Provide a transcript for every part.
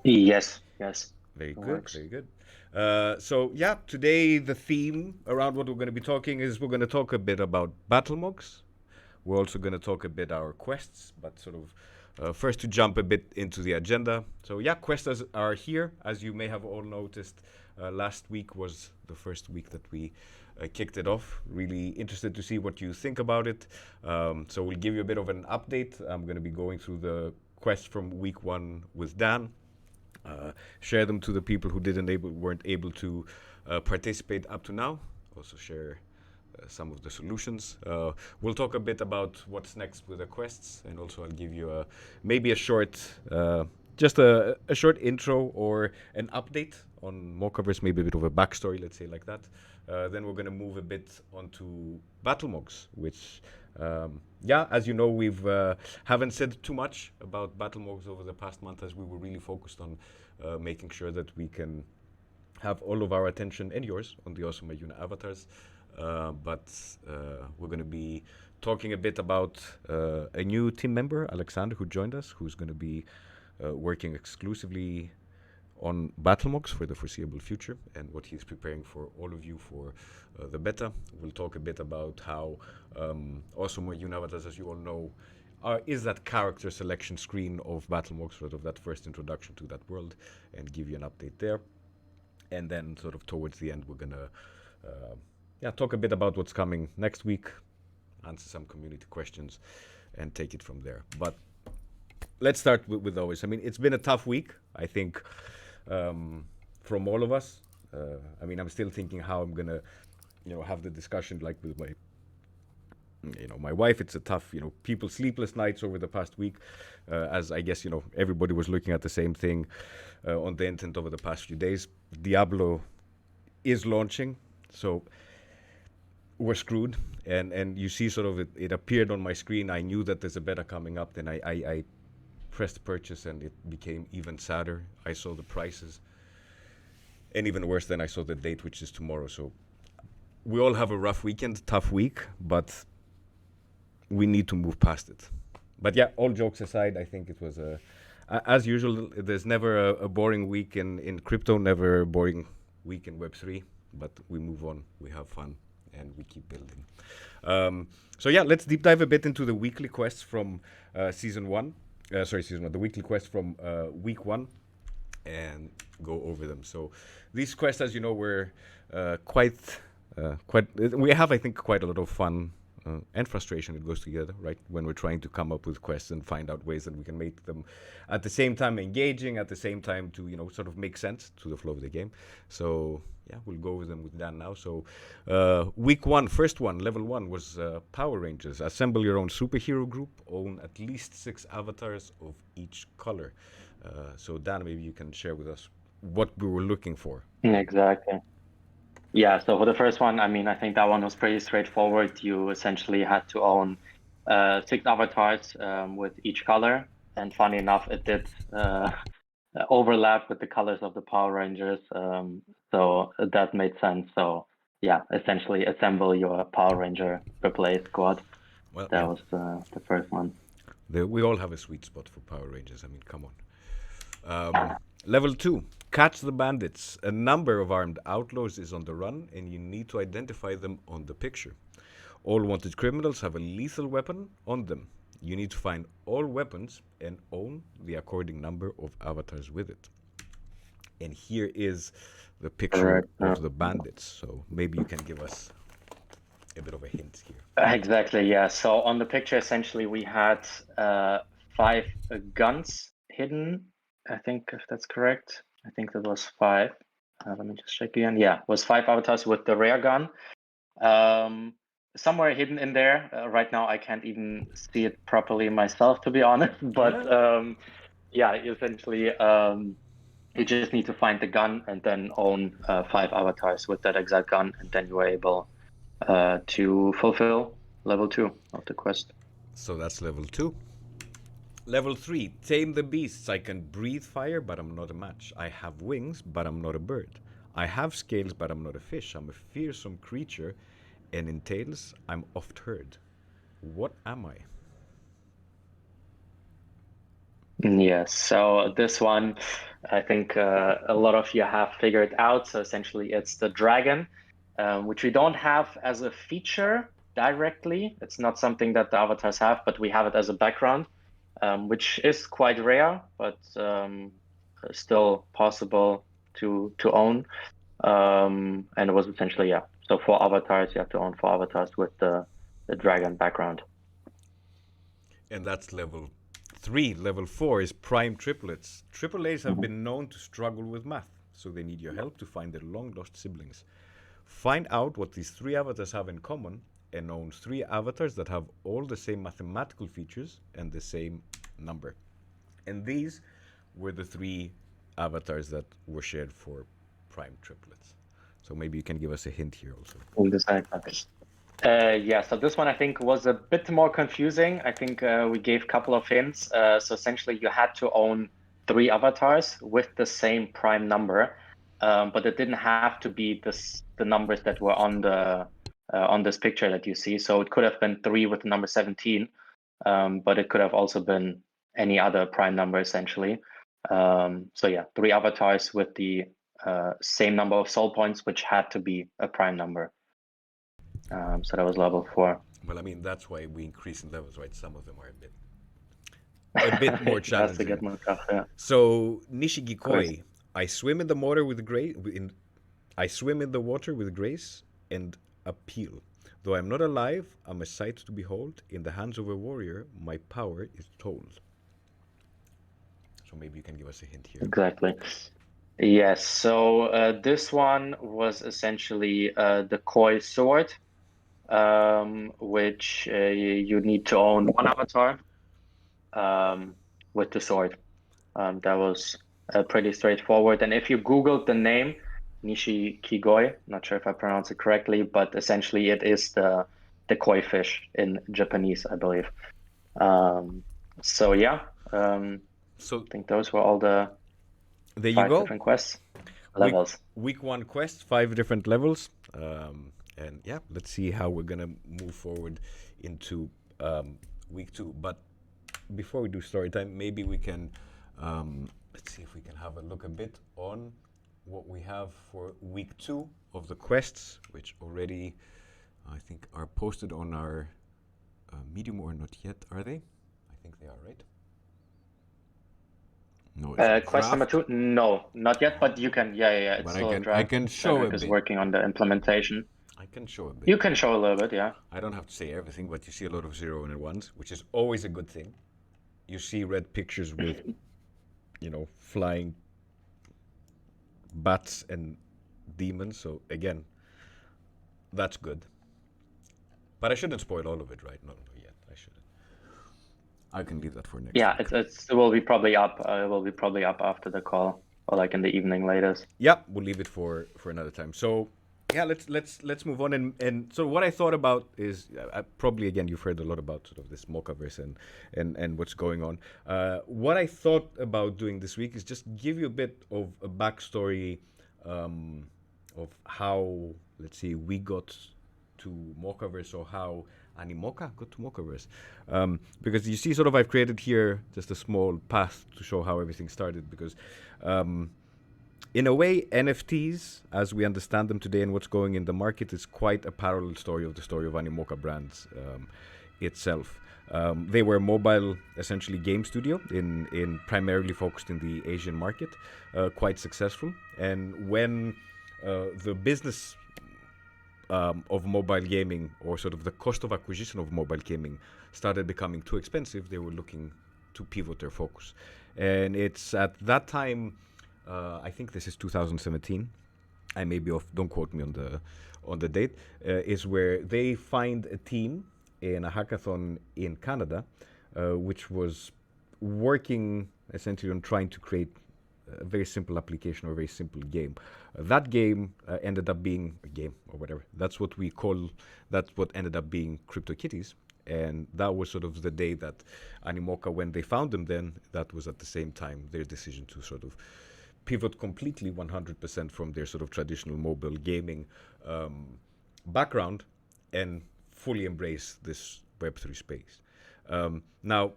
Yes, yes, Very it good, works. very good. So yeah, today the theme around what we're going to be talking is we're going to talk a bit about BattleMogs. We're also going to talk a bit our quests, but sort of first to jump a bit into the agenda. So yeah, quests are here, as you may have all noticed. Last week was the first week that we kicked it off. Really interested to see what you think about it. So we'll give you a bit of an update. I'm going to be going through the quests from week one with Dan, share them to the people who weren't able to participate up to now. Also share some of the solutions. We'll talk a bit about what's next with the quests, and also I'll give you maybe a short, just a short intro or an update on more covers, maybe a bit of a backstory, let's say like that. Then we're going to move a bit onto BattleMogs, which, yeah, as you know, we've haven't said too much about BattleMogs over the past month, as we were really focused on making sure that we can have all of our attention and yours on the Awesome Ajuna Avatars. But we're going to be talking a bit about a new team member, Alexander, who joined us, who's going to be working exclusively on BattleMogs for the foreseeable future and what he's preparing for all of you for the beta. We'll talk a bit about how Awesome Ajuna Avatars, as you all know, is that character selection screen of BattleMogs, sort of that first introduction to that world, and give you an update there. And then, sort of towards the end, we're gonna yeah, talk a bit about what's coming next week, answer some community questions, and take it from there. But let's start with always. I mean, it's been a tough week, I think, from all of us. I mean, I'm still thinking how I'm gonna, have the discussion like with my wife. It's a tough, people sleepless nights over the past week, as I guess everybody was looking at the same thing on the internet over the past few days. Diablo is launching, so we're screwed. And you see, sort of it appeared on my screen. I knew that there's a beta coming up. Then I pressed purchase, and it became even sadder. I saw the prices, and even worse, then I saw the date, which is tomorrow. So we all have a rough weekend, tough week, but we need to move past it. But yeah, all jokes aside, I think it was as usual. There's never a boring week in crypto, never a boring week in Web3. But we move on, we have fun, and we keep building. So yeah, let's deep dive a bit into the weekly quests from season one. Season one. The weekly quests from week one, and go over them. So these quests, as you know, were quite. We have, I think, quite a lot of fun and frustration. It goes together, right? When we're trying to come up with quests and find out ways that we can make them at the same time engaging, at the same time to sort of make sense to the flow of the game. So yeah, we'll go over them with Dan now. So week one, first one, level one was Power Rangers. Assemble your own superhero group. Own at least 6 avatars of each color. So Dan, maybe you can share with us what we were looking for. Exactly. Yeah, so for the first one, I mean, I think that one was pretty straightforward. You essentially had to own 6 avatars with each color. And funny enough, it did overlap with the colors of the Power Rangers. So that made sense. So yeah, essentially assemble your Power Ranger replay squad. Well, That yeah, was the first one. we all have a sweet spot for Power Rangers. I mean, come on. Level 2, catch the bandits. A number of armed outlaws is on the run, and you need to identify them on the picture. All wanted criminals have a lethal weapon on them. You need to find all weapons and own the according number of avatars with it. And here is the picture Correct. of the bandits. So maybe you can give us a bit of a hint here. Exactly, yeah. So on the picture, essentially, we had 5 guns hidden. I think if that's correct. I think that was 5. Let me just check again. Yeah, it was 5 avatars with the rare gun. Somewhere hidden in there. Right now, I can't even see it properly myself, to be honest. But Yeah. yeah, essentially, you just need to find the gun and then own 5 avatars with that exact gun, and then you are able to fulfill level 2 of the quest. So that's level 2. Level 3, tame the beasts. I can breathe fire, but I'm not a match. I have wings, but I'm not a bird. I have scales, but I'm not a fish. I'm a fearsome creature, and in tales, I'm oft heard. What am I? Yes, so this one, I think a lot of you have figured out. So essentially, it's the dragon, which we don't have as a feature directly. It's not something that the avatars have, but we have it as a background, which is quite rare, but still possible to own. And it was essentially, yeah. So for avatars, you have to own 4 avatars with the dragon background. And that's level 3. Level 4 is prime triplets. Triple A's have Mhm. been known to struggle with math, so they need your help to find their long lost siblings. Find out what these 3 avatars have in common and own 3 avatars that have all the same mathematical features and the same number. And these were the 3 avatars that were shared for prime triplets. So maybe you can give us a hint here also. In the side package. Yeah, so this one I think was a bit more confusing. I think we gave a couple of hints. So essentially, you had to own 3 avatars with the same prime number, but it didn't have to be the numbers that were on this picture that you see. So it could have been 3 with the number 17, but it could have also been any other prime number essentially. So yeah, 3 avatars with the same number of soul points, which had to be a prime number. So that was level 4. Well, I mean, that's why we increase in levels, right? Some of them are a bit more It has to challenging. get more tough, yeah. So Of course. Nishigikoi, I swim in the water with grace. I swim in the water with grace and appeal. Though I'm not alive, I'm a sight to behold. In the hands of a warrior, my power is told. So maybe you can give us a hint here. Exactly. Yes. So this one was essentially the koi sword, which you need to own 1 avatar with the sword. That was pretty straightforward. And if you Googled the name Nishi Kigoi, not sure if I pronounced it correctly, but essentially it is the koi fish in Japanese, I believe. So yeah, So I think those were all the there you 5 go. different quests Week levels. week 1 quest, 5 different levels. And yeah, let's see how we're gonna move forward into week 2. But before we do story time, maybe we can let's see if we can have a look a bit on what we have for week 2 of the quests, which already I think are posted on our Medium, or not yet, are they? I think they are, right? No, it's a Quest number draft. 2, no, not yet, but you can, yeah, it's But still a I draft. can show a Cedric is bit. working on the implementation. I can show a bit. You can show a little bit, yeah. I don't have to say everything, but you see a lot of 0 and 1s, which is always a good thing. You see red pictures with, flying bats and demons. So again, that's good. But I shouldn't spoil all of it, right? No, yet. I shouldn't. I can leave that for next Yeah, week. it will be probably up. It will be probably up after the call, or like in the evening latest. Yeah, we'll leave it for another time. So yeah, let's move on. And so what I thought about is probably, again, you've heard a lot about sort of this Mochaverse and what's going on. What I thought about doing this week is just give you a bit of a backstory of how, let's see, we got to Mochaverse, or how Animoca got to Mochaverse. Because you see, sort of, I've created here just a small path to show how everything started. Because in a way, NFTs, as we understand them today and what's going in the market, is quite a parallel story of the story of Animoca Brands itself. They were a mobile, essentially, game studio in primarily focused in the Asian market, quite successful. And when the business of mobile gaming, or sort of the cost of acquisition of mobile gaming, started becoming too expensive, they were looking to pivot their focus. And it's at that time, I think this is 2017. I may be off. Don't quote me on the date. Is where they find a team in a hackathon in Canada, which was working essentially on trying to create a very simple application or a very simple game. That game ended up being a game, or whatever. That's what ended up being CryptoKitties. And that was sort of the day that Animoca, when they found them, then that was at the same time their decision to sort of pivot completely 100% from their sort of traditional mobile gaming background and fully embrace this Web3 space. Now,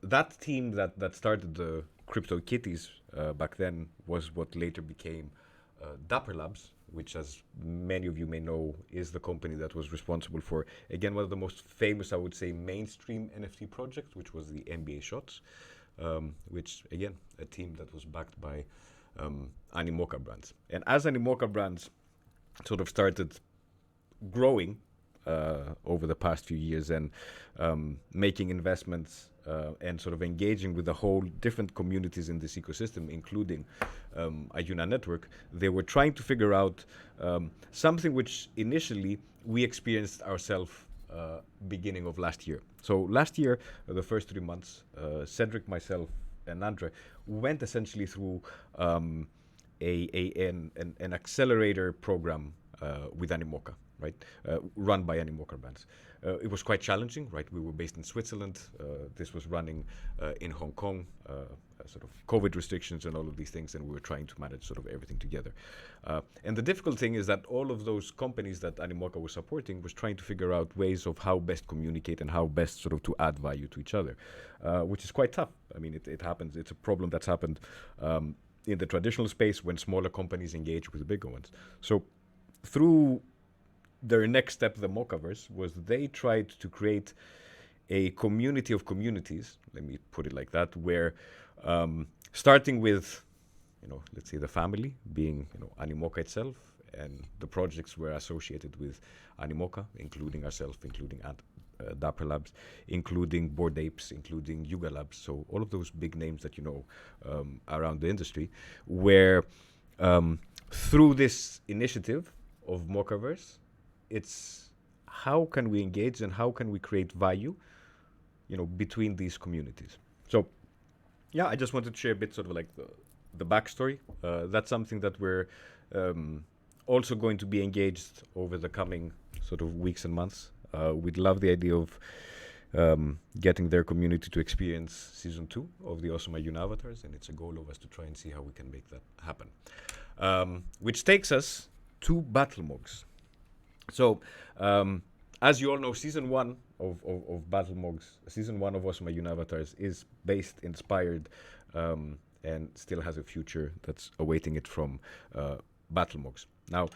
that team that started the Crypto Kitties back then was what later became Dapper Labs, which, as many of you may know, is the company that was responsible for, again, one of the most famous, I would say, mainstream NFT projects, which was the NBA Shots, which, again, a team that was backed by Animoca Brands. And as Animoca Brands sort of started growing over the past few years and making investments and sort of engaging with the whole different communities in this ecosystem, including Ajuna Network, they were trying to figure out something which initially we experienced ourselves beginning of last year. So last year, the first 3 months, Cedric, myself, and Andre went essentially through an accelerator program with Animoca, right? Run by Animoca Brands. It was quite challenging, right? We were based in Switzerland. This was running in Hong Kong, sort of COVID restrictions and all of these things, and we were trying to manage sort of everything together. And the difficult thing is that all of those companies that Animoca was supporting was trying to figure out ways of how best communicate and how best sort of to add value to each other, which is quite tough. I mean, it happens. It's a problem that's happened in the traditional space when smaller companies engage with the bigger ones. So through their next step, the Mochaverse, was they tried to create a community of communities, let me put it like that, where starting with, let's say the family being, Animoca itself, and the projects were associated with Animoca, including ourselves, including Dapper Labs, including Bored Apes, including Yuga Labs, so all of those big names that you know around the industry, where through this initiative of Mochaverse, it's how can we engage and how can we create value, between these communities. So, yeah, I just wanted to share a bit sort of like the backstory. That's something that we're also going to be engaged over the coming sort of weeks and months. We'd love the idea of getting their community to experience season 2 of the Awesome Ajuna Avatars, and it's a goal of us to try and see how we can make that happen. Which takes us to BattleMogs. So, as you all know, season 1 of BattleMogs, season 1 of Awesome Ajuna Avatars is based, inspired, and still has a future that's awaiting it from BattleMogs. Now,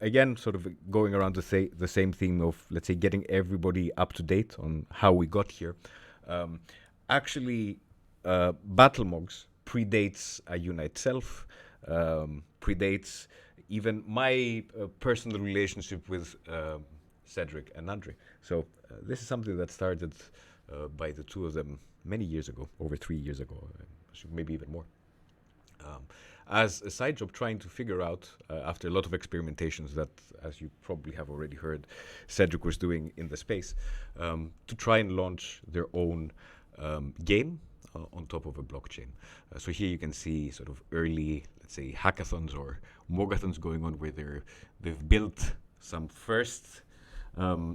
again, sort of going around the same theme of, let's say, getting everybody up to date on how we got here. Actually, BattleMogs predates Ajuna itself, predates even my personal relationship with Cedric and Andre. So this is something that started by the two of them many years ago, over 3 years ago, maybe even more. As a side job, trying to figure out, after a lot of experimentations that, as you probably have already heard, Cedric was doing in the space, to try and launch their own game on top of a blockchain. So here you can see sort of early, let's say, hackathons or mogathons going on where they've built some first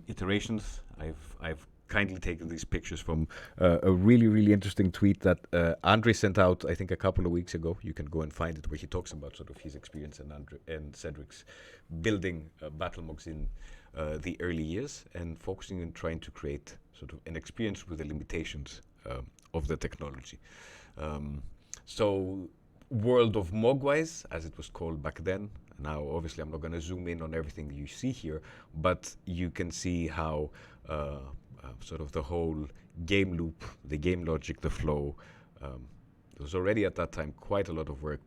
iterations. I've kindly taken these pictures from a really, really interesting tweet that Andre sent out, I think, a couple of weeks ago. You can go and find it, where he talks about sort of his experience and Cedric's building BattleMogs in the early years and focusing on trying to create sort of an experience with the limitations of the technology. So World of Mogwise, as it was called back then. Now, obviously, I'm not going to zoom in on everything you see here, but you can see how sort of the whole game loop, the game logic, the flow, there was already at that time quite a lot of work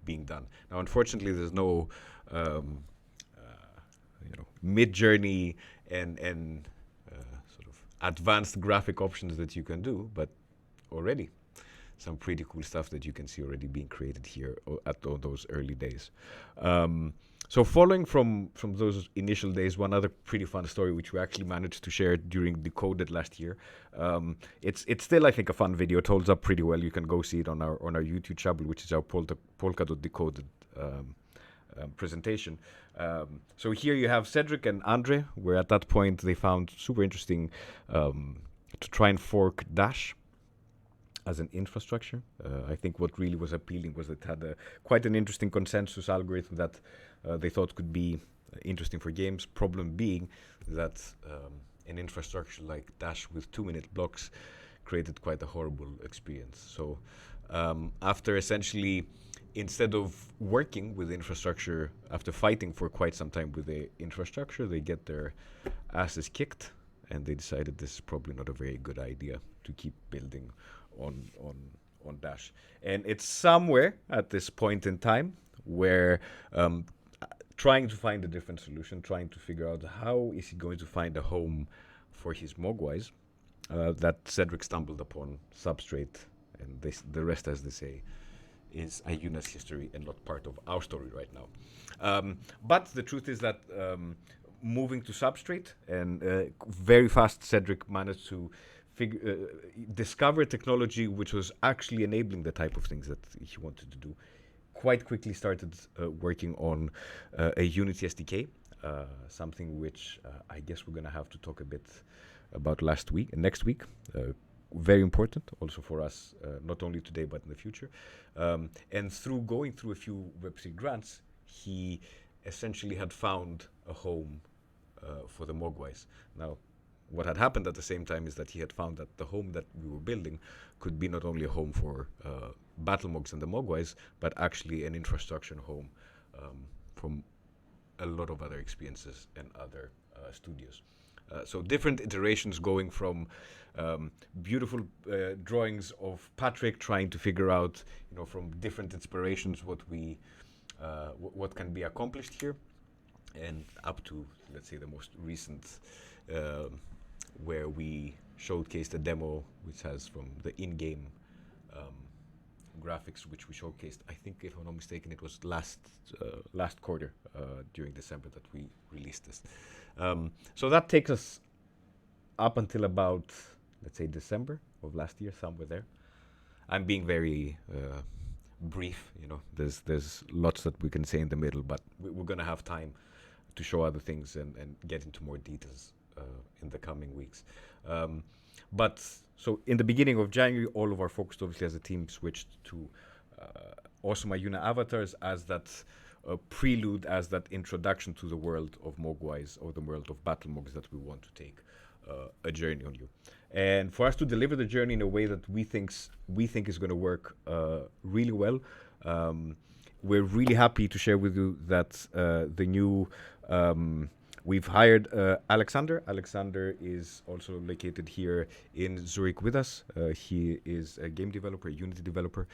being done. Now, unfortunately, there's no mid-journey and sort of advanced graphic options that you can do, but already some pretty cool stuff that you can see already being created here at those early days. So following from those initial days, one other pretty fun story which we actually managed to share during Decoded last year. It's still, I think, a fun video. It holds up pretty well. You can go see it on our YouTube channel, which is our Polkadot Decoded presentation. So here you have Cedric and Andre, where at that point they found super interesting to try and fork Dash as an infrastructure. I think what really was appealing was that it had quite an interesting consensus algorithm that they thought could be interesting for games. Problem being that an infrastructure like Dash with 2-minute blocks created quite a horrible experience. So after essentially, instead of working with infrastructure, after fighting for quite some time with the infrastructure, they get their asses kicked, and they decided this is probably not a very good idea to keep building on Dash. And it's somewhere at this point in time where trying to find a different solution, trying to figure out how is he going to find a home for his Mogwais, that Cedric stumbled upon Substrate, and the rest, as they say, is Ajuna's history and not part of our story right now. But the truth is that moving to Substrate, and very fast Cedric managed to discover a technology which was actually enabling the type of things that he wanted to do. Quite quickly started working on a Unity SDK, something which I guess we're going to have to talk a bit about next week. Very important also for us, not only today but in the future. And through going through a few Web3 grants, he essentially had found a home for the Mogwais. Now, what had happened at the same time is that he had found that the home that we were building could be not only a home for BattleMogs and the Mogwais, but actually an infrastructure home from a lot of other experiences and other studios. So different iterations, going from beautiful drawings of Patrick trying to figure out, from different inspirations what can be accomplished here, and up to, let's say, the most recent, where we showcased a demo which has from the in-game graphics, which we showcased. I think, if I'm not mistaken, it was last quarter, during December, that we released this. So that takes us up until about, let's say, December of last year, somewhere there. I'm being very brief. There's lots that we can say in the middle, but we're going to have time to show other things and get into more details in the coming weeks. But so in the beginning of January, all of our focus, obviously, as a team, switched to Awesome Ajuna Avatars as that prelude, as that introduction to the world of Mogwais, or the world of BattleMogs, that we want to take a journey on you. And for us to deliver the journey in a way that we think is going to work really well, we're really happy to share with you that the new we've hired Alexander. Alexander is also located here in Zurich with us. He is a game developer, a Unity developer,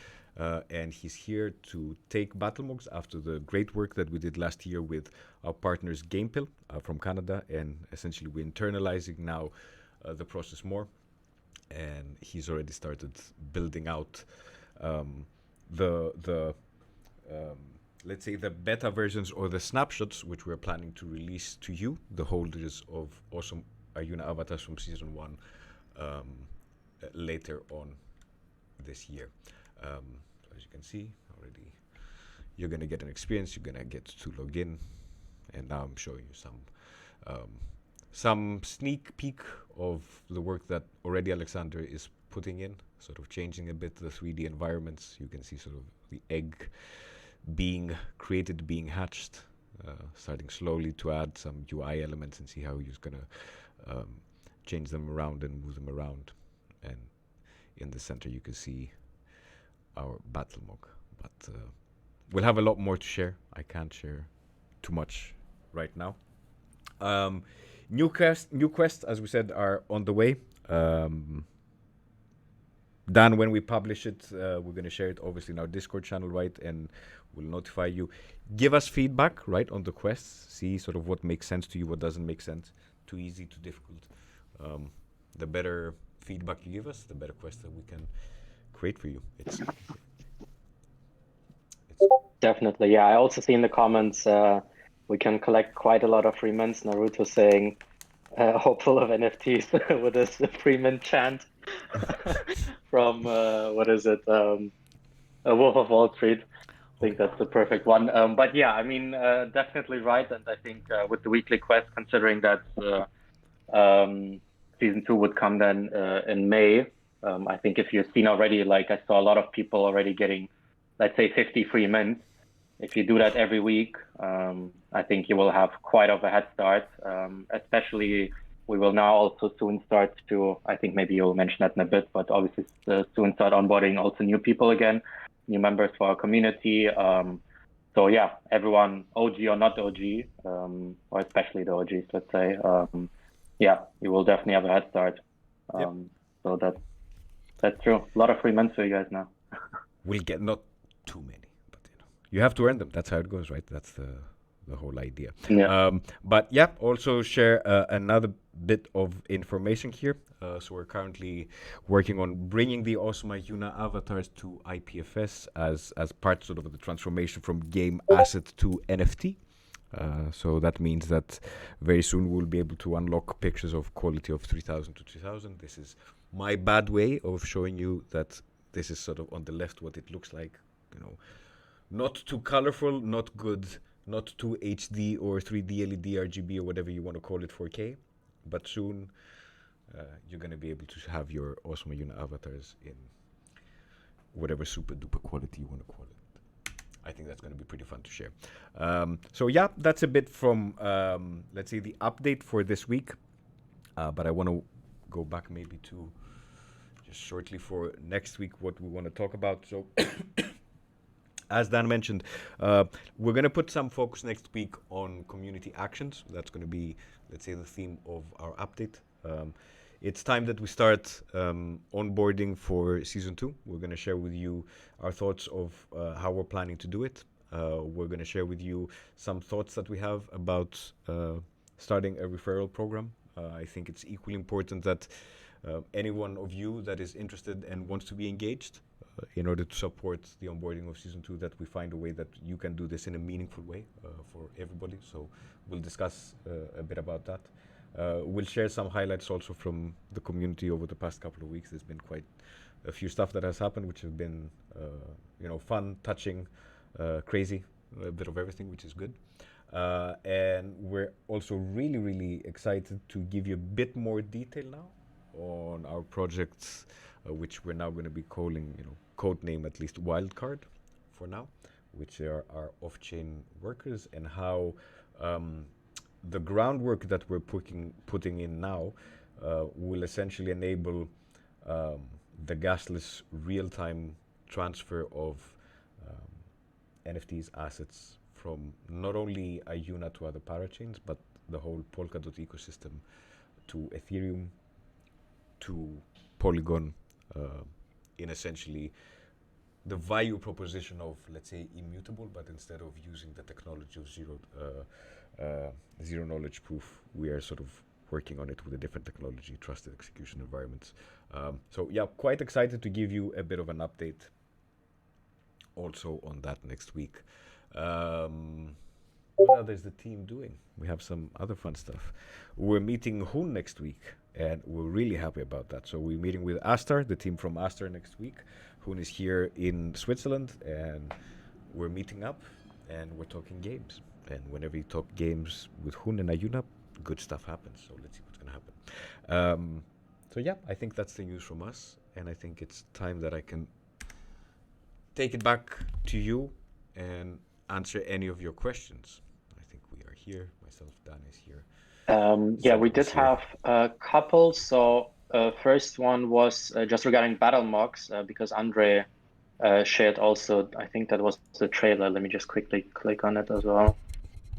and he's here to take BattleMogs after the great work that we did last year with our partners GamePill from Canada, and essentially we're internalizing now the process more. And he's already started building out let's say, the beta versions or the snapshots, which we're planning to release to you, the holders of Awesome Ajuna Avatars from Season 1, later on this year. So as you can see already, you're going to get an experience, you're going to get to log in, and now I'm showing you some sneak peek of the work that already Alexander is putting in, sort of changing a bit the 3D environments. You can see sort of the egg being created, being hatched, starting slowly to add some UI elements and see how he's going to change them around and move them around. And in the center you can see our BattleMog. But we'll have a lot more to share. I can't share too much right now. New quests, as we said, are on the way. Dan, when we publish it, we're going to share it obviously in our Discord channel, right? And we'll notify you. Give us feedback, right, on the quests. See sort of what makes sense to you, what doesn't make sense. Too easy, too difficult. The better feedback you give us, the better quests that we can create for you. It's Definitely, yeah. I also see in the comments we can collect quite a lot of free mints. Naruto saying hopeful of NFTs with this free mint chant from what is it? A Wolf of Wall Street. I think that's the perfect one. But yeah, I mean, definitely right. And I think with the weekly quest, considering that season 2 would come then in May, I think if you've seen already, like I saw a lot of people already getting, let's say, 50 free mints. If you do that every week, I think you will have quite of a head start, especially we will now also soon start to, I think maybe you'll mention that in a bit, but obviously soon start onboarding also new people again, new members for our community. So yeah, everyone, OG or not OG, or especially the OGs, let's say, yeah, you will definitely have a head start. Yep. So that's true. A lot of free months for you guys now. We'll get not too many, but you have to earn them. That's how it goes, right? That's the whole idea. Yeah. But yeah, also share another bit of information here. So we're currently working on bringing the Awesome Ajuna Avatars to IPFS as part sort of the transformation from game asset to NFT. So that means that very soon we'll be able to unlock pictures of quality of 3000 to 3000. This is my bad way of showing you that this is sort of on the left what it looks like. Not too colorful, not good, not too HD or 3D LED RGB or whatever you want to call it, 4K. But soon you're going to be able to have your Awesome Ajuna avatars in whatever super duper quality you want to call it. I think that's going to be pretty fun to share. So yeah, that's a bit from, let's say, the update for this week. But I want to go back maybe to just shortly for next week what we want to talk about. So as Dan mentioned, we're going to put some focus next week on community actions. That's going to be, let's say, the theme of our update. It's time that we start onboarding for Season 2. We're going to share with you our thoughts of how we're planning to do it. We're going to share with you some thoughts that we have about starting a referral program. I think it's equally important that any one of you that is interested and wants to be engaged in order to support the onboarding of Season 2, that we find a way that you can do this in a meaningful way for everybody. So we'll discuss a bit about that. We'll share some highlights also from the community over the past couple of weeks. There's been quite a few stuff that has happened, which have been, fun, touching, crazy, a bit of everything, which is good. And we're also really, really excited to give you a bit more detail now on our projects, which we're now going to be calling, code name at least Wildcard for now, which are our off-chain workers, and how the groundwork that we're putting in now will essentially enable the gasless real-time transfer of NFTs assets from not only Ajuna to other parachains, but the whole Polkadot ecosystem to Ethereum to Polygon, in essentially the value proposition of, let's say, immutable, but instead of using the technology of zero knowledge proof, we are sort of working on it with a different technology, trusted execution environments. So yeah, quite excited to give you a bit of an update also on that next week. What other is the team doing? We have some other fun stuff. We're meeting Hoon next week, and we're really happy about that. So we're meeting with Astar, the team from Astar, next week. Hoon is here in Switzerland, and we're meeting up, and we're talking games. And whenever you talk games with Hoon and Ajuna, good stuff happens. So let's see what's going to happen. So yeah, I think that's the news from us, and I think it's time that I can take it back to you and answer any of your questions. I think we are here. Myself, Dan is here. Yeah, we did have a couple. So first one was just regarding BattleMogs, because Andre shared also, I think that was the trailer. Let me just quickly click on it as well.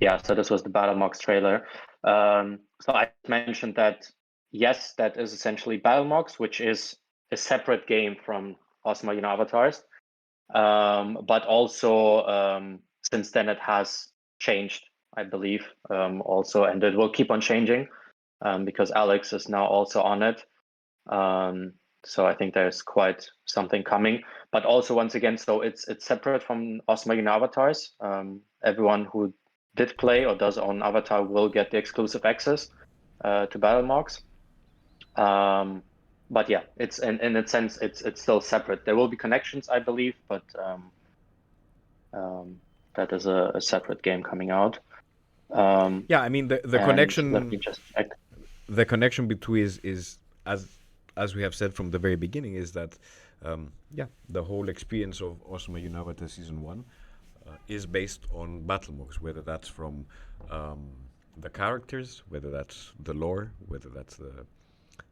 Yeah, so this was the BattleMogs trailer. So I mentioned that, yes, that is essentially BattleMogs, which is a separate game from Awesome Ajuna Avatars. But also, since then it has changed, I believe, also, and it will keep on changing because Alex is now also on it. So I think there's quite something coming. But also, once again, so it's separate from Awesome Ajuna Avatars. Everyone who did play or does own Avatar will get the exclusive access to BattleMogs. But yeah, it's in a sense it's still separate. There will be connections, I believe, but that is a separate game coming out. Yeah, I mean the connection. Let me just check. The connection between is as we have said from the very beginning, is that the whole experience of Awesome Ajuna Avatars Season 1 is based on BattleMogs, whether that's from the characters, whether that's the lore, whether that's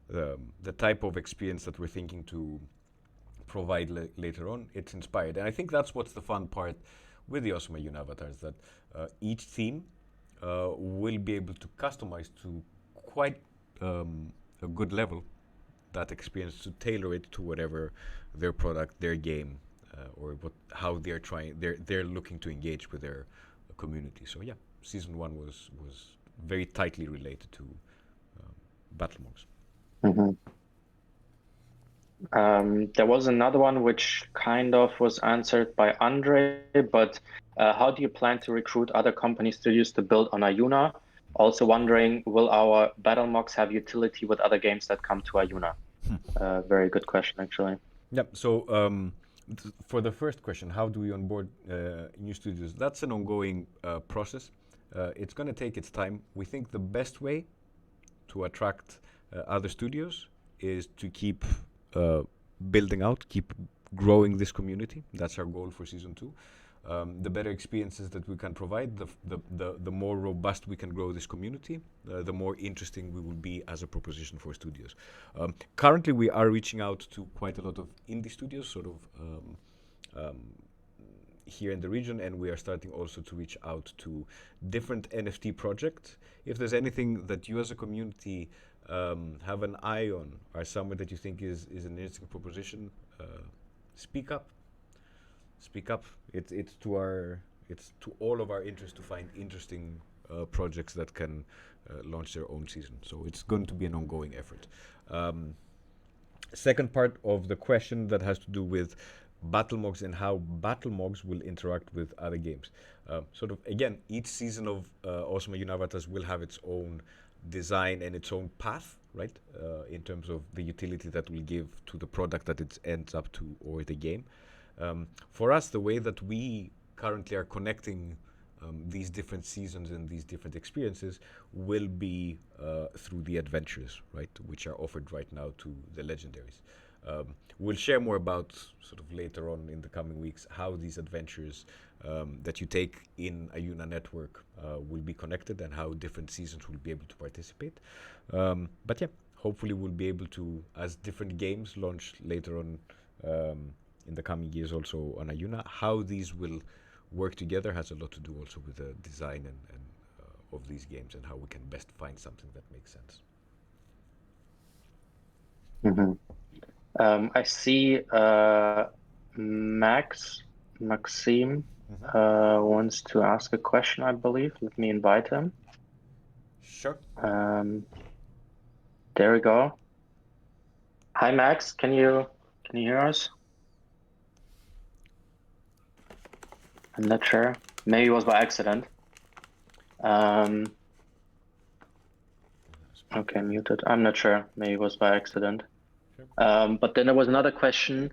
the type of experience that we're thinking to provide later on, it's inspired. And I think that's what's the fun part with the Awesome Ajuna avatars, that each theme will be able to customize to quite a good level that experience, to tailor it to whatever their product, their game, or how they're looking to engage with their community. So yeah, season one was very tightly related to BattleMogs. Mhm. There was another one which kind of was answered by Andre, but how do you plan to recruit other company studios to build on Ajuna? Also wondering, will our BattleMogs have utility with other games that come to Ajuna? Very good question, actually. Yep. So for the first question, how do we onboard new studios? That's an ongoing process. It's going to take its time. We think the best way to attract other studios is to keep building out, keep growing this community. That's our goal for season two. The better experiences that we can provide, the more robust we can grow this community, the more interesting we will be as a proposition for studios. Currently, we are reaching out to quite a lot of indie studios, sort of here in the region, and we are starting also to reach out to different NFT projects. If there's anything that you as a community have an eye on, or somewhere that you think is an interesting proposition, speak up. Speak up. It's to all of our interest to find interesting projects that can launch their own season. So it's going to be an ongoing effort. Second part of the question that has to do with BattleMogs and how BattleMogs will interact with other games. Sort of again, each season of Awesome Ajuna Avatars will have its own design and its own path, right? In terms of the utility that will give to the product that it ends up to, or the game. For us, the way that we currently are connecting these different seasons and these different experiences will be through the adventures, right, which are offered right now to the legendaries. We'll share more about sort of later on in the coming weeks how these adventures that you take in Ajuna Network will be connected and how different seasons will be able to participate. But yeah, hopefully we'll be able to, as different games launch later on in the coming years also on Ajuna, how these will work together has a lot to do also with the design and of these games and how we can best find something that makes sense. I see Maxime wants to ask a question, I believe. Let me invite him. Sure. There we go. Hi, Max. Can you hear us? I'm not sure. Maybe it was by accident. Okay, muted. I'm not sure. Maybe it was by accident. Sure. But then there was another question.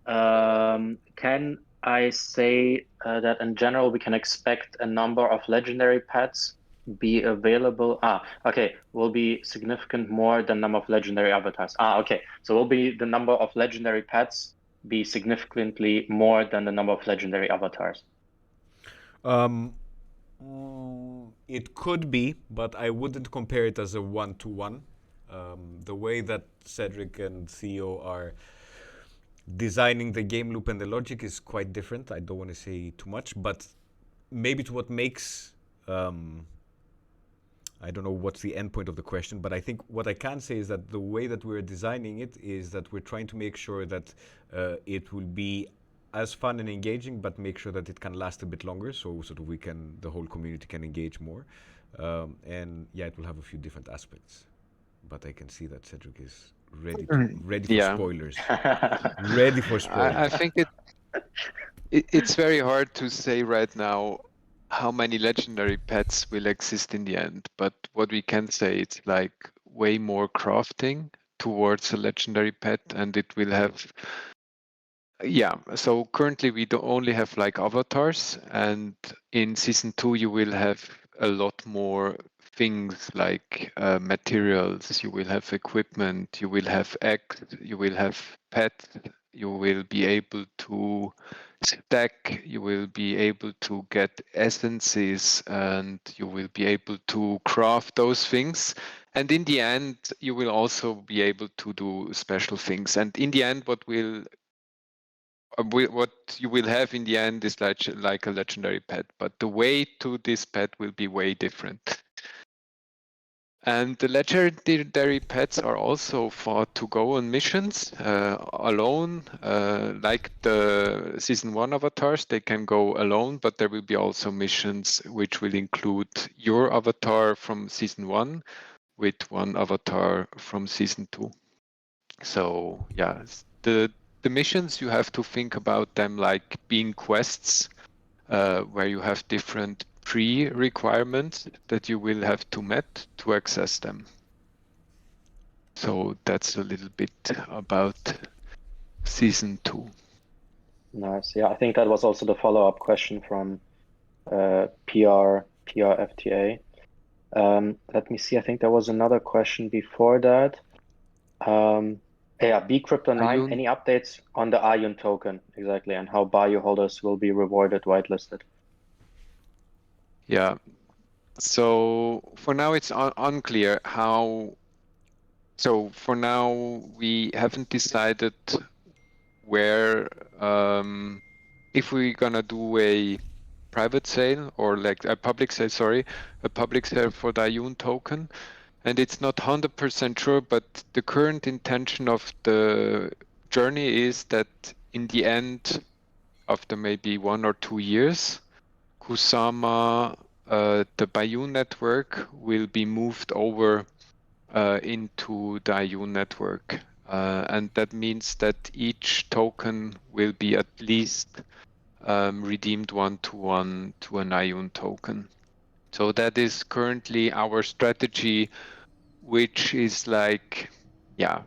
Can I say that in general we can expect a number of legendary pets be available? Okay, will be significant more than number of legendary avatars. Okay, so will be the number of legendary pets be significantly more than the number of legendary avatars? It could be, but I wouldn't compare it as a one-to-one. The way that Cedric and Theo are designing the game loop and the logic is quite different. I don't want to say too much, but maybe to what makes I don't know what's the end point of the question, but I think what I can say is that the way that we're designing it is that we're trying to make sure that it will be as fun and engaging, but make sure that it can last a bit longer, so sort of the whole community can engage more. And yeah, it will have a few different aspects. But I can see that Cedric is ready for spoilers. Ready for spoilers. I think it's very hard to say right now how many legendary pets will exist in the end, but what we can say, it's like way more crafting towards a legendary pet, and it will have so currently we only have like avatars, and in season 2 you will have a lot more things like materials, you will have equipment, you will have eggs, you will have pets, you will be able to stack, you will be able to get essences, and you will be able to craft those things. And in the end, you will also be able to do special things. And in the end, what you will have in the end is like a legendary pet, but the way to this pet will be way different. And the legendary pets are also thought to go on missions alone, like the Season 1 avatars. They can go alone, but there will be also missions which will include your avatar from Season 1 with one avatar from Season 2. So yeah, the missions, you have to think about them like being quests, where you have different pre-requirements that you will have to meet to access them. So that's a little bit about Season 2. Nice. Yeah, I think that was also the follow-up question from PRFTA. Let me see. I think there was another question before that. Yeah, bcrypto9, Ayun? any updates on the Ayun token exactly, and how Bayou holders will be rewarded whitelisted? Yeah. So for now, it's unclear how. So for now, we haven't decided where, if we're gonna do a private sale or like a public sale, a public sale for the Ayun token. And it's not 100% sure, but the current intention of the journey is that in the end, after maybe 1 or 2 years, Kusama, the Bajun network, will be moved over into the Ayun network. And that means that each token will be at least redeemed 1-to-1 to an Ayun token. So that is currently our strategy, which is like, yeah,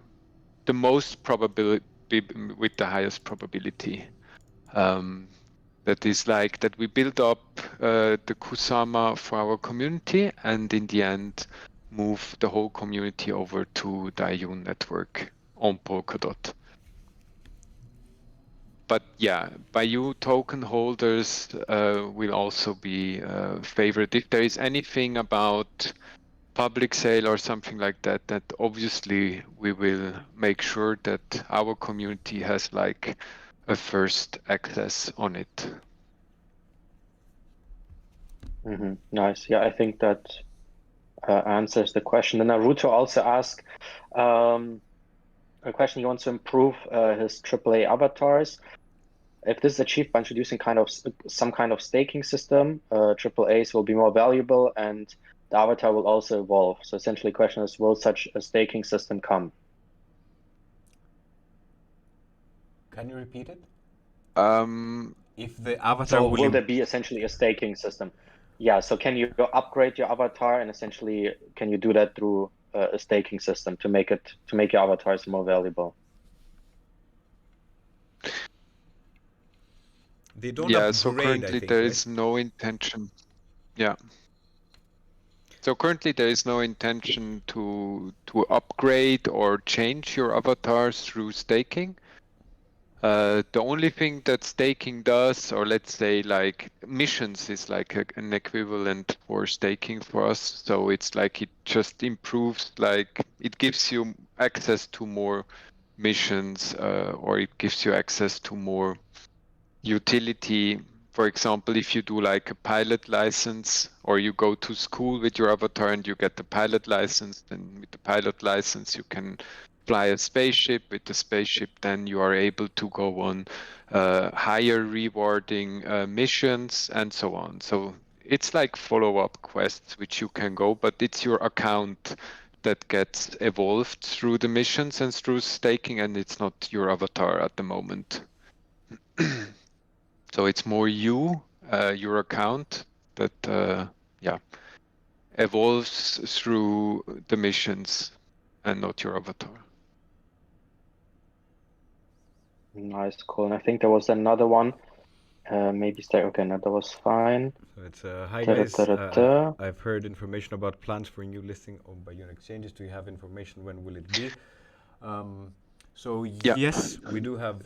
the most probability with the highest probability. That is like that we build up the Kusama for our community, and in the end, move the whole community over to the Ayun network on Polkadot. But yeah, Bayou token holders will also be favored. If there is anything about public sale or something like that, that obviously we will make sure that our community has like a first access on it. Nice. Yeah, I think that answers the question. And Naruto also asked a question. He wants to improve his AAA avatars. If this is achieved by introducing some kind of staking system, AAAs will be more valuable and the avatar will also evolve. So essentially, the question is, will such a staking system come? Can you repeat it? Um, If the avatar So will will there be essentially a staking system? Yeah. So can you upgrade your avatar, and essentially, can you do that through a staking system to make your avatars more valuable? They don't yeah, upgrade, so currently I think, there right? is no intention. Yeah. So currently there is no intention to upgrade or change your avatars through staking. The only thing that staking does, or let's say like missions, is like an equivalent for staking for us. So it's like it just improves, like it gives you access to more missions, or it gives you access to more utility. For example, if you do like a pilot license, or you go to school with your avatar and you get the pilot license, then with the pilot license you can fly a spaceship. With the spaceship, then you are able to go on higher rewarding missions and so on. So it's like follow-up quests which you can go, but it's your account that gets evolved through the missions and through staking, and it's not your avatar at the moment. So it's more you, your account, that evolves through the missions and not your avatar. Nice, cool. And I think there was another one. Maybe stay. Okay, no, that was fine. So it's hi guys. Ta-da-ta-da-ta. I've heard information about plans for a new listing on Bajun exchanges. Do you have information when will it be? So Yeah. yes, we do have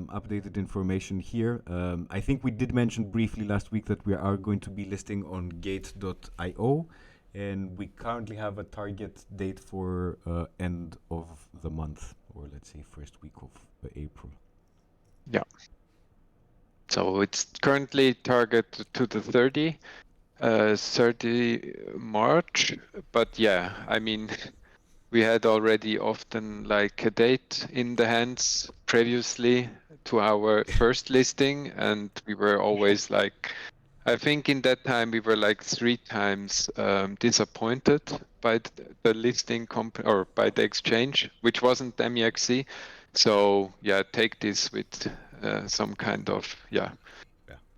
updated information here. I think we did mention briefly last week that we are going to be listing on Gate.io, and we currently have a target date for end of the month, or let's say first week of April. Yeah. So it's currently targeted to the 30 March, but yeah, I mean, we had already often like a date in the hands previously to our first listing, and we were always like, I think in that time we were like 3 times disappointed by the listing or by the exchange, which wasn't MEXC. So yeah, take this with some kind of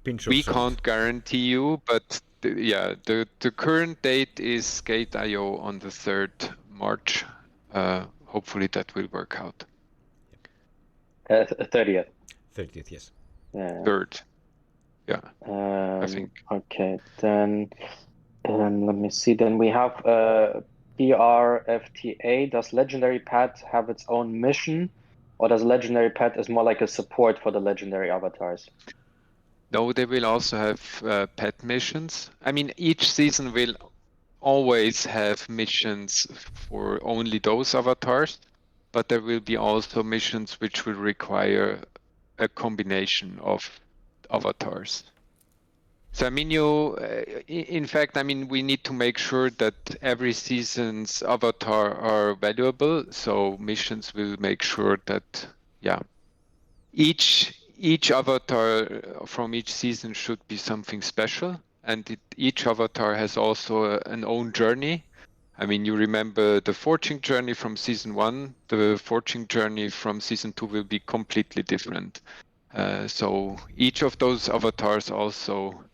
Pinch of we salt. can't guarantee you, but the current date is Gate.io on the 3rd March. Hopefully that will work out. 30th. 30th, yes. Yeah. 3rd. Yeah. I think. Okay, then let me see. Then we have PRFTA. Does Legendary Pet have its own mission, or does Legendary Pet is more like a support for the Legendary Avatars? No, they will also have pet missions. I mean, each season will always have missions for only those avatars, but there will be also missions which will require a combination of avatars. So I mean, in fact, I mean, we need to make sure that every season's avatar are valuable. So missions will make sure that, yeah, each avatar from each season should be something special, and each avatar has also an own journey. I mean, you remember the forging journey from season 1. The forging journey from season 2 will be completely different. So each of those avatars also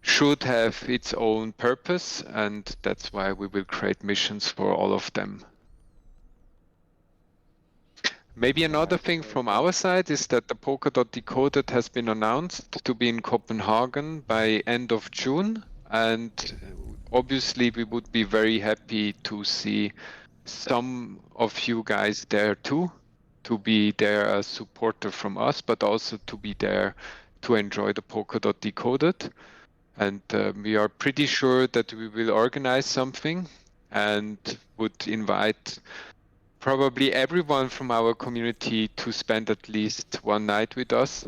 should have its own purpose, and that's why we will create missions for all of them. Maybe another thing from our side is that the Polkadot Decoded has been announced to be in Copenhagen by end of June, and obviously we would be very happy to see some of you guys there too, to be there as supporter from us, but also to be there to enjoy the Polkadot Decoded. And we are pretty sure that we will organize something and would invite probably everyone from our community to spend at least one night with us,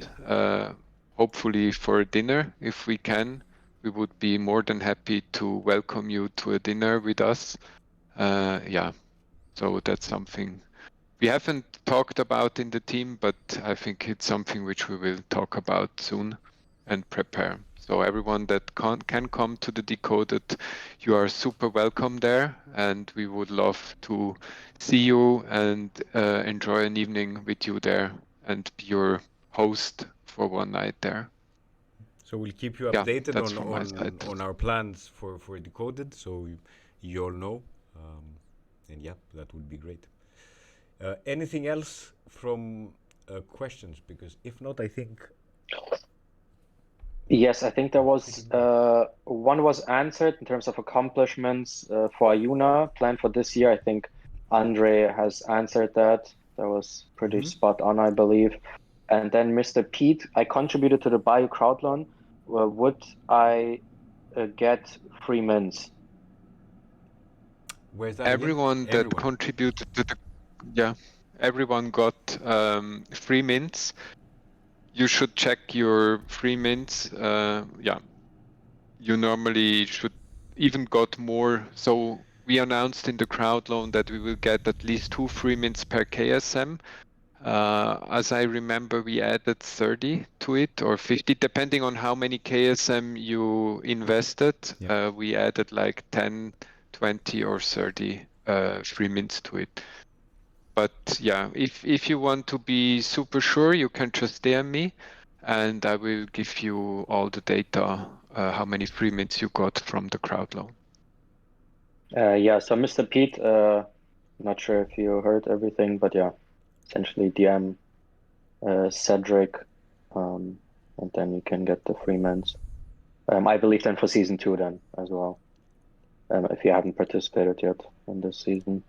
hopefully for dinner if we can. We would be more than happy to welcome you to a dinner with us. Yeah, so that's something we haven't talked about in the team, but I think it's something which we will talk about soon and prepare. So everyone that can come to the Decoded, you are super welcome there, and we would love to see you and enjoy an evening with you there and be your host for one night there. So we'll keep you Yeah, updated that's from my side. on our plans for Decoded, so you all know. And yeah, that would be great. Anything else from questions? Because if not, I think Yes, I think there was one was answered in terms of accomplishments for Ajuna planned for this year. I think Andre has answered that. That was pretty spot on, I believe. And then Mr. Pete, I contributed to the Bio crowd loan. Would I get free mints? where's that Everyone again? that contributed to everyone got free mints. You should check your free mints. Yeah, you normally should even got more. So we announced in the crowd loan that we will get at least 2 free mints per KSM. As I remember, we added 30 to it or 50, depending on how many KSM you invested. Yeah. We added like 10, 20 or 30 free mints to it. But yeah, if you want to be super sure, you can just DM me, and I will give you all the data, how many free mints you got from the crowd loan. Yeah, so Mr. Pete, not sure if you heard everything, but yeah, essentially DM Cedric, and then you can get the free mints. I believe then for season 2 then as well, if you haven't participated yet in this season.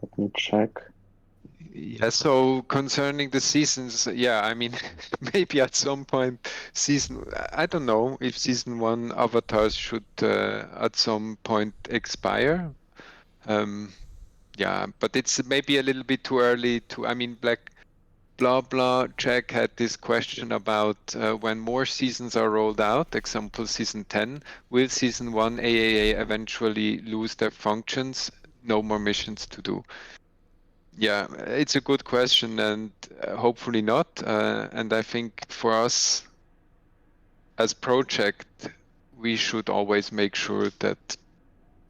Let me check. Yeah, so concerning the seasons, yeah, I mean, maybe at some point, I don't know if season one avatars should at some point expire. Yeah, but it's maybe a little bit too early to, I mean, blah blah Jack had this question about when more seasons are rolled out, example season 10, will season 1 AAA eventually lose their functions? No more missions to do. Yeah, it's a good question, and hopefully not. And I think for us as project, we should always make sure that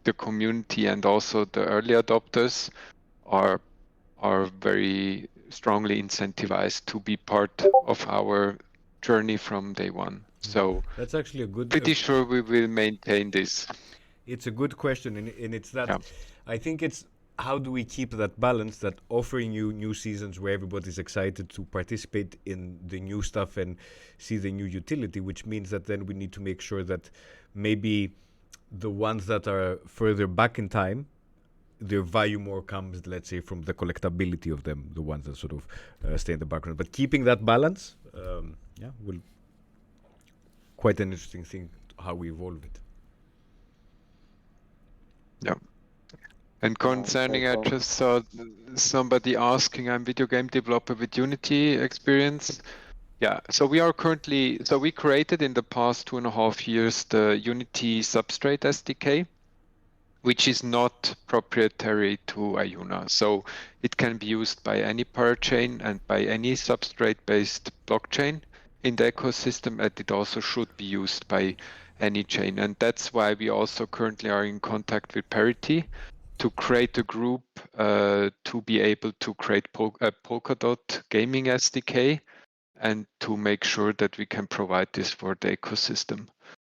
the community and also the early adopters are very strongly incentivized to be part of our journey from day one. So That's actually a good. pretty sure we will maintain this. It's a good question, and it's that Yeah. I think it's how do we keep that balance that offering you new seasons where everybody's excited to participate in the new stuff and see the new utility, which means that then we need to make sure that maybe the ones that are further back in time, their value more comes, let's say, from the collectability of them, the ones that sort of stay in the background. But keeping that balance, will quite an interesting thing how we evolve it. Yeah. And concerning, I just saw somebody asking, I'm video game developer with Unity experience. Yeah, so we created in the past 2.5 years the Unity Substrate SDK, which is not proprietary to Ajuna. So it can be used by any parachain and by any substrate-based blockchain in the ecosystem, and it also should be used by any chain. And that's why we also currently are in contact with Parity to create a group to be able to create a Polkadot gaming SDK and to make sure that we can provide this for the ecosystem.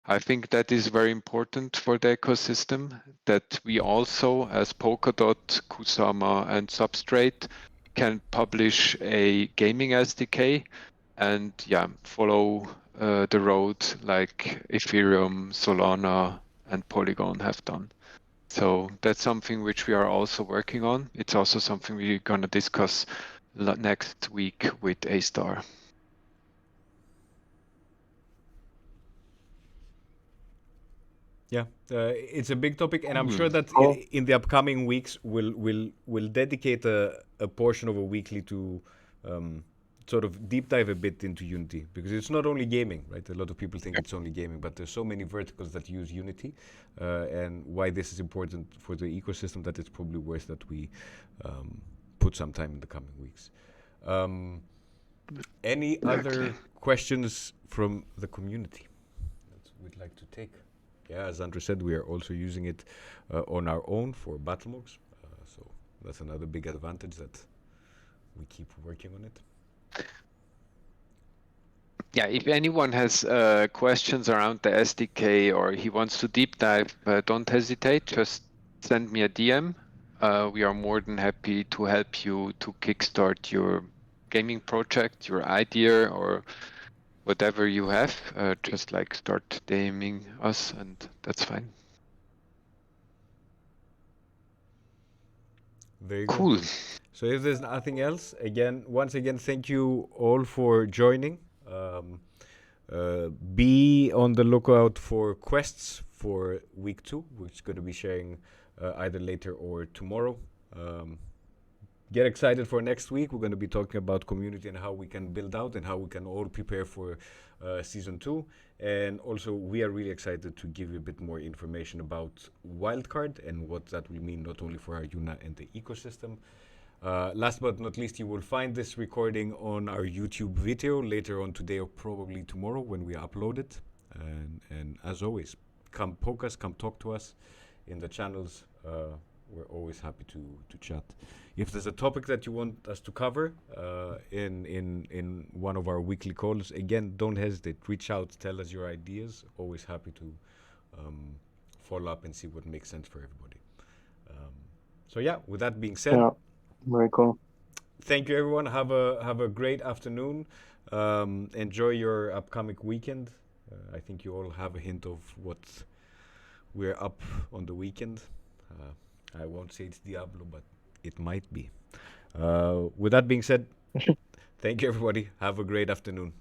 I think that is very important for the ecosystem, that we also, as Polkadot, Kusama, and Substrate, can publish a gaming SDK and follow the road like Ethereum, Solana, and Polygon have done. So that's something which we are also working on. It's also something we're going to discuss next week with A-Star. Yeah, it's a big topic, and I'm sure that Cool. in the upcoming weeks we'll dedicate a portion of a weekly to sort of deep dive a bit into Unity, because it's not only gaming, right? A lot of people think it's only gaming, but there's so many verticals that use Unity, and why this is important for the ecosystem that it's probably worth that we put some time in the coming weeks. Any other questions from the community that we'd like to take? Yeah, as Andrew said, we are also using it on our own for BattleMogs, so that's another big advantage that we keep working on it. Yeah, if anyone has questions around the SDK or he wants to deep dive, don't hesitate. Just send me a DM. We are more than happy to help you to kickstart your gaming project, your idea, or whatever you have. Just like start DMing us, and that's fine. Very Cool. good. So if there's nothing else, once again, thank you all for joining. Be on the lookout for quests for week 2, which is going to be sharing either later or tomorrow. Get excited for next week. We're going to be talking about community and how we can build out and how we can all prepare for season 2. And also, we are really excited to give you a bit more information about Wildcard and what that will mean not only for Ajuna and the ecosystem. Last but not least, you will find this recording on our YouTube video later on today or probably tomorrow when we upload it. And as always, come poke us, come talk to us in the channels. We're always happy to chat. If there's a topic that you want us to cover in one of our weekly calls, again, don't hesitate. Reach out, tell us your ideas. Always happy to follow up and see what makes sense for everybody. So yeah, with that being said, very cool. Thank you, everyone. Have a great afternoon. Enjoy your upcoming weekend. I think you all have a hint of what we're up on the weekend. I won't say it's Diablo, but it might be. With that being said, thank you everybody. Have a great afternoon.